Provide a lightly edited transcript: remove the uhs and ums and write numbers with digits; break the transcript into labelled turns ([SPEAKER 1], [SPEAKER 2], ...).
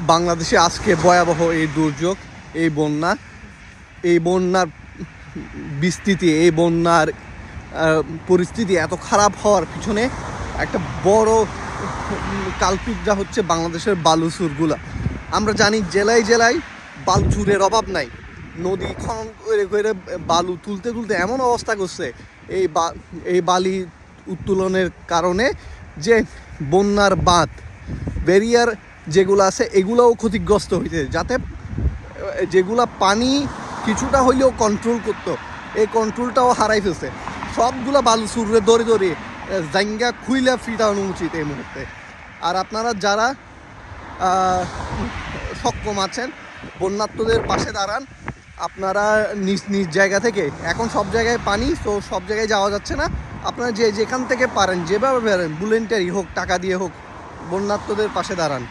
[SPEAKER 1] বাংলাদেশে আজকে ভয়াবহ এই দুর্যোগ, এই বন্যা, এই বন্যার বিস্তৃতি, এই বন্যার পরিস্থিতি এত খারাপ হওয়ার পিছনে একটা বড় কালপিটটা হচ্ছে বাংলাদেশের বালুচুরগুলা। আমরা জানি জেলায় জেলায় বালুচুরের অভাব নাই, নদী খনন করে করে বালু তুলতে তুলতে এমন অবস্থা করছে এই বালি উত্তোলনের কারণে যে বন্যার বাঁধ ব্যারিয়ার যেগুলো আছে এগুলোও ক্ষতিগ্রস্ত হইতে, যাতে যেগুলা পানি কিছুটা হইলেও কন্ট্রোল করতো এই কন্ট্রোলটাও হারাই ফেলছে। সবগুলা বালু চুররে দৌড়ে দৌড়ে জাঙ্গা খুইলা ফিটানো উচিত এই মুহূর্তে। আর আপনারা যারা সক্ষম আছেন বন্যার্তদের পাশে দাঁড়ান। আপনারা নিজ নিজ জায়গা থেকে, এখন সব জায়গায় পানি, তো সব জায়গায় যাওয়া যাচ্ছে না, আপনারা যেখান থেকে পারেন যেভাবে পারেন ভলেন্টারি হোক টাকা দিয়ে হোক বন্যার্তদের পাশে দাঁড়ান।